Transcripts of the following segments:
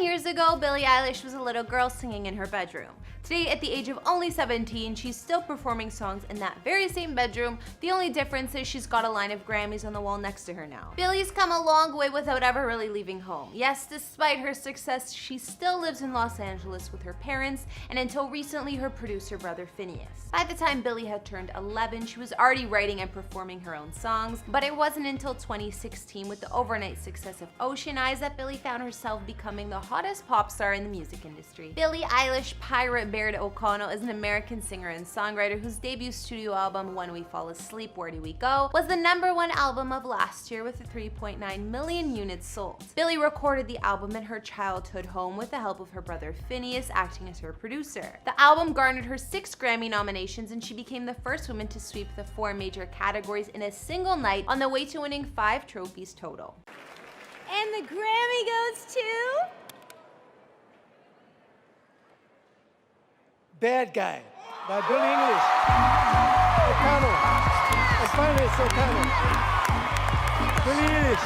10 years ago, Billie Eilish was a little girl singing in her bedroom. Today, at the age of only 17, she's still performing songs in that very same bedroom. The only difference is she's got a line of Grammys on the wall next to her now. Billie's come a long way without ever really leaving home. Yes, despite her success, she still lives in Los Angeles with her parents, and until recently, her producer brother Phineas. By the time Billie had turned 11, she was already writing and performing her own songs, but it wasn't until 2016, with the overnight success of Ocean Eyes, that Billie found herself becoming the hottest pop star in the music industry. Billie Eilish Pirate Baird O'Connell is an American singer and songwriter whose debut studio album, When We Fall Asleep, Where Do We Go, was the #1 album of last year with 3.9 million units sold. Billie recorded the album in her childhood home with the help of her brother Phineas acting as her producer. The album garnered her 6 Grammy nominations, and she became the first woman to sweep the 4 major categories in a single night, on the way to winning 5 trophies total. And the Grammy goes to... Bad Guy by Billie Eilish. O'Connell. And finally it's O'Connell. Billie Eilish.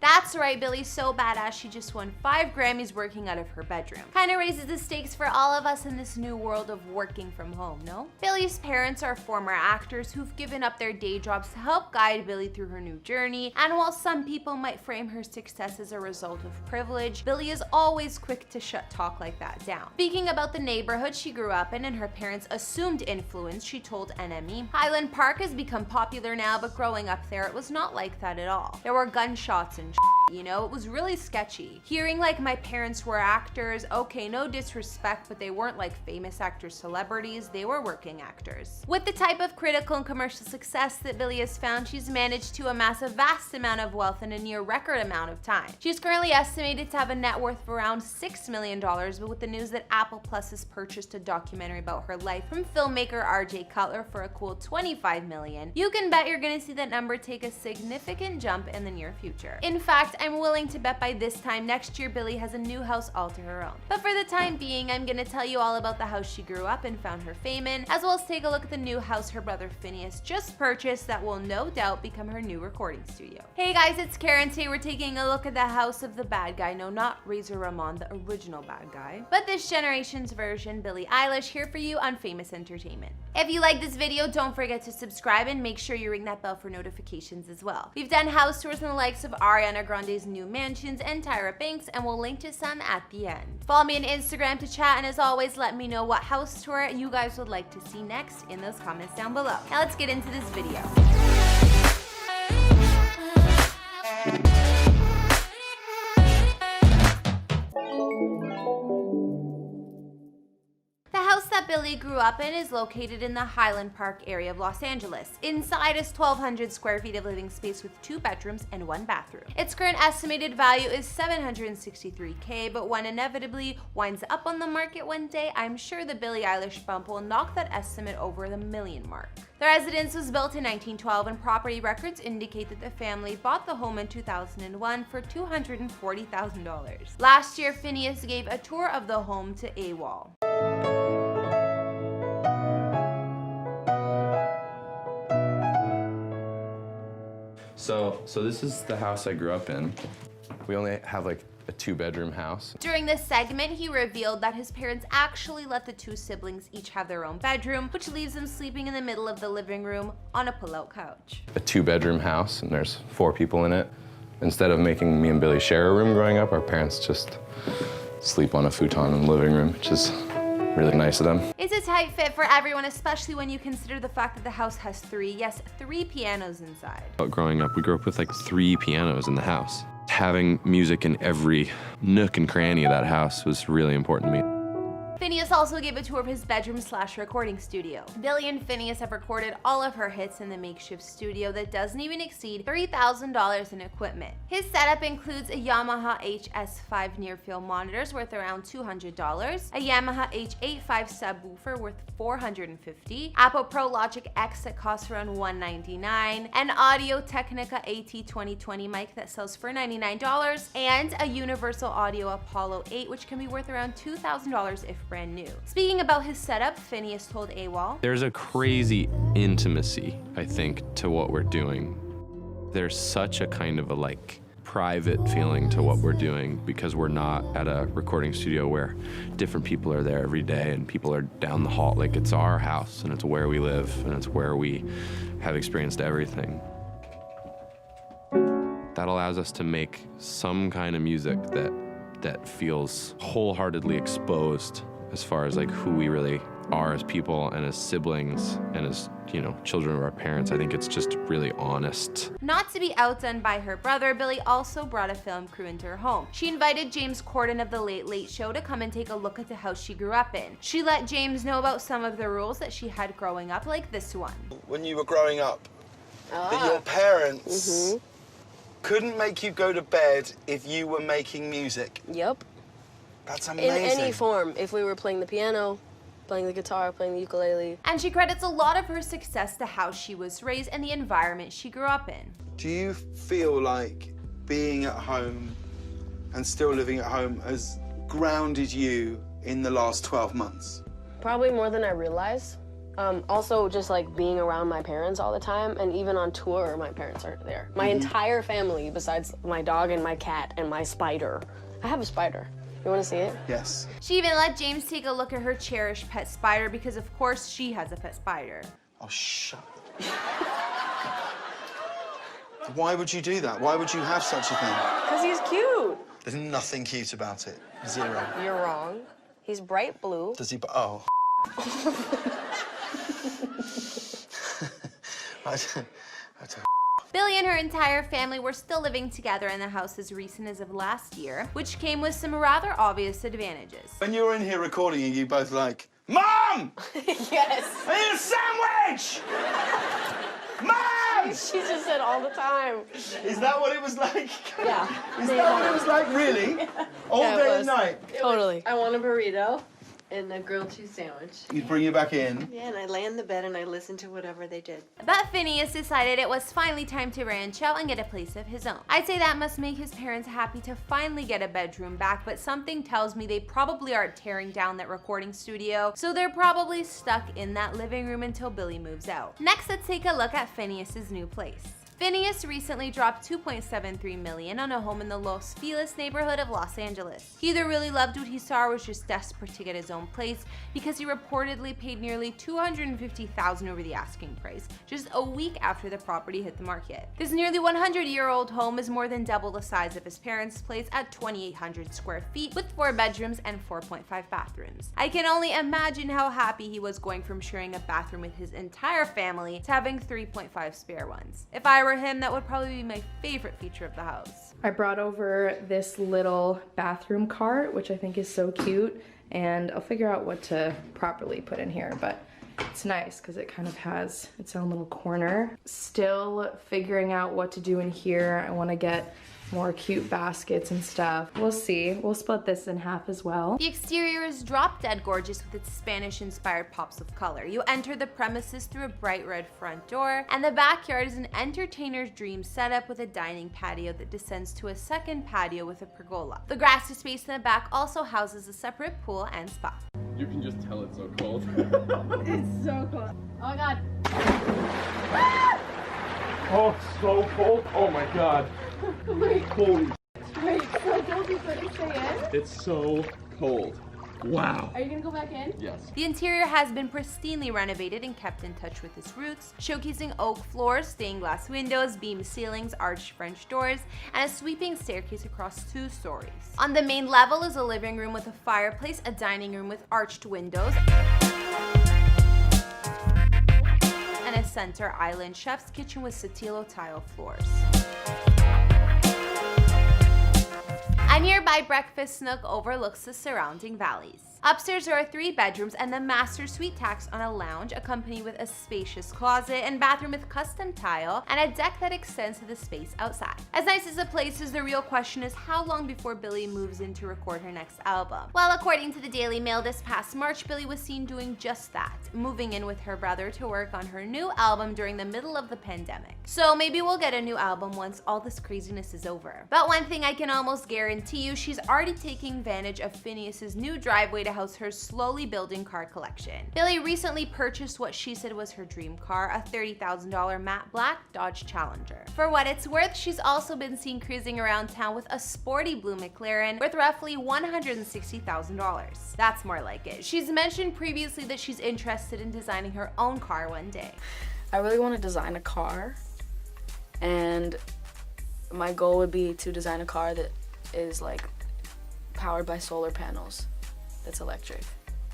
That's right, Billie's so badass she just won 5 Grammys working out of her bedroom. Kinda raises the stakes for all of us in this new world of working from home, no? Billie's parents are former actors who've given up their day jobs to help guide Billie through her new journey, and while some people might frame her success as a result of privilege, Billie is always quick to shut talk like that down. Speaking about the neighborhood she grew up in and her parents' assumed influence, she told NME, "Highland Park has become popular now, but growing up there, it was not like that at all. There were gunshots and you know, it was really sketchy. Hearing like my parents were actors, okay, no disrespect, but they weren't like famous actors, celebrities, they were working actors." With the type of critical and commercial success that Billie has found, she's managed to amass a vast amount of wealth in a near record amount of time. She's currently estimated to have a net worth of around $6 million, but with the news that Apple Plus has purchased a documentary about her life from filmmaker RJ Cutler for a cool $25 million, you can bet you're gonna see that number take a significant jump in the near future. In fact, I'm willing to bet by this time next year Billie has a new house all to her own. But for the time being, I'm gonna tell you all about the house she grew up and found her fame in, as well as take a look at the new house her brother Phineas just purchased that will no doubt become her new recording studio. Hey guys, it's Karen. Today we're taking a look at the house of the bad guy. No, not Razor Ramon, the original bad guy, but this generation's version, Billie Eilish, here for you on Famous Entertainment. If you like this video, don't forget to subscribe and make sure you ring that bell for notifications as well. We've done house tours in the likes of Ariana Grande's new mansions and Tyra Banks, and we'll link to some at the end. Follow me on Instagram to chat, and as always, let me know what house tour you guys would like to see next in those comments down below. Now let's get into this video. Billie grew up in is located in the Highland Park area of Los Angeles. Inside is 1,200 square feet of living space with 2 bedrooms and 1 bathroom. Its current estimated value is $763K, but when inevitably winds up on the market one day, I'm sure the Billie Eilish bump will knock that estimate over the million mark. The residence was built in 1912, and property records indicate that the family bought the home in 2001 for $240,000. Last year, Phineas gave a tour of the home to AWOL. So this is the house I grew up in. We only have like a 2-bedroom house. During this segment, he revealed that his parents actually let the 2 siblings each have their own bedroom, which leaves them sleeping in the middle of the living room on a pull-out couch. A 2-bedroom house, and there's 4 people in it. Instead of making me and Billie share a room growing up, our parents just sleep on a futon in the living room, which is really nice of them. It's a tight fit for everyone, especially when you consider the fact that the house has 3 pianos inside. Growing up, we grew up with like 3 pianos in the house. Having music in every nook and cranny of that house was really important to me. Phineas also gave a tour of his bedroom/recording studio. Billie and Phineas have recorded all of her hits in the makeshift studio that doesn't even exceed $3,000 in equipment. His setup includes a Yamaha HS5 near-field monitors worth around $200, a Yamaha H85 subwoofer worth $450, Apple Pro Logic X that costs around $199, an Audio Technica AT2020 mic that sells for $99, and a Universal Audio Apollo 8, which can be worth around $2,000 if brand new. Speaking about his setup, Phineas told AWOL, "There's a crazy intimacy, I think, to what we're doing. There's such a kind of a like private feeling to what we're doing because we're not at a recording studio where different people are there every day and people are down the hall. Like, it's our house and it's where we live and it's where we have experienced everything. That allows us to make some kind of music that feels wholeheartedly exposed as far as like who we really are as people and as siblings and as, you know, children of our parents. I think it's just really honest. Not to be outdone by her brother, Billie also brought a film crew into her home. She invited James Corden of The Late Late Show to come and take a look at the house she grew up in. She let James know about some of the rules that she had growing up, like this one. When you were growing up, that your parents couldn't make you go to bed if you were making music. Yep. That's amazing. In any form. If we were playing the piano, playing the guitar, playing the ukulele. And she credits a lot of her success to how she was raised and the environment she grew up in. Do you feel like being at home and still living at home has grounded you in the last 12 months? Probably more than I realize. Also, just like being around my parents all the time, and even on tour, my parents aren't there. My entire family, besides my dog and my cat and my spider. I have a spider. You want to see it? Yes. She even let James take a look at her cherished pet spider because, of course, she has a pet spider. Oh, shut up. Why would you do that? Why would you have such a thing? Because he's cute. There's nothing cute about it. Zero. You're wrong. He's bright blue. Does he? Oh. I don't. Billie and her entire family were still living together in the house as recent as of last year, which came with some rather obvious advantages. When you were in here recording, you both like, Mom! Yes. I need a sandwich! Mom! She just said all the time. Is that what it was like? Yeah. Is that what it was like, really? All Yeah, it day was. and night? Totally. I want a burrito and a grilled cheese sandwich. You'd bring you back in. Yeah, and I lay in the bed and I listen to whatever they did. But Phineas decided it was finally time to branch out and get a place of his own. I'd say that must make his parents happy to finally get a bedroom back, but something tells me they probably aren't tearing down that recording studio, so they're probably stuck in that living room until Billie moves out. Next, let's take a look at Phineas's new place. Phineas recently dropped $2.73 million on a home in the Los Feliz neighborhood of Los Angeles. He either really loved what he saw or was just desperate to get his own place because he reportedly paid nearly $250,000 over the asking price just a week after the property hit the market. This nearly 100-year-old home is more than double the size of his parents' place at 2,800 square feet with 4 bedrooms and 4.5 bathrooms. I can only imagine how happy he was going from sharing a bathroom with his entire family to having 3.5 spare ones. If I were him, that would probably be my favorite feature of the house. I brought over this little bathroom cart, which I think is so cute, and I'll figure out what to properly put in here, but it's nice because it kind of has its own little corner. Still figuring out what to do in here. I want to get more cute baskets and stuff. We'll see. We'll split this in half as well. The exterior is drop dead gorgeous with its Spanish-inspired pops of color. You enter the premises through a bright red front door, and the backyard is an entertainer's dream setup with a dining patio that descends to a second patio with a pergola. The grassy space in the back also houses a separate pool and spa. You can just tell it's so cold. It's so cold. Oh my god. Oh, it's so cold. Oh my god. Wait, Holy wait, so cold before they stay in? it's so cold. Wow. Are you gonna go back in? Yes. The interior has been pristinely renovated and kept in touch with its roots, showcasing oak floors, stained glass windows, beam ceilings, arched French doors, and a sweeping staircase across 2 stories. On the main level is a living room with a fireplace, a dining room with arched windows, and a center island chef's kitchen with Satilo tile floors. A nearby breakfast nook overlooks the surrounding valleys. Upstairs there are 3 bedrooms and the master suite tacks on a lounge accompanied with a spacious closet and bathroom with custom tile and a deck that extends to the space outside. As nice as the place is, the real question is how long before Billie moves in to record her next album? Well, according to the Daily Mail, this past March, Billie was seen doing just that, moving in with her brother to work on her new album during the middle of the pandemic. So maybe we'll get a new album once all this craziness is over. But one thing I can almost guarantee you, she's already taking advantage of Phineas's new driveway to to house her slowly building car collection. Billie recently purchased what she said was her dream car, a $30,000 matte black Dodge Challenger. For what it's worth, she's also been seen cruising around town with a sporty blue McLaren worth roughly $160,000. That's more like it. She's mentioned previously that she's interested in designing her own car one day. I really want to design a car, and my goal would be to design a car that is like powered by solar panels, that's electric.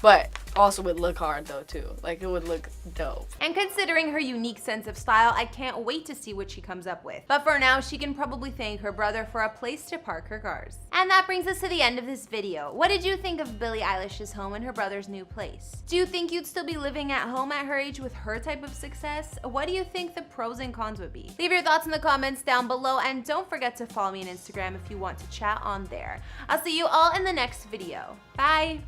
But also would look hard though too, like it would look dope. And considering her unique sense of style, I can't wait to see what she comes up with. But for now, she can probably thank her brother for a place to park her cars. And that brings us to the end of this video. What did you think of Billie Eilish's home and her brother's new place? Do you think you'd still be living at home at her age with her type of success? What do you think the pros and cons would be? Leave your thoughts in the comments down below, and don't forget to follow me on Instagram if you want to chat on there. I'll see you all in the next video. Bye!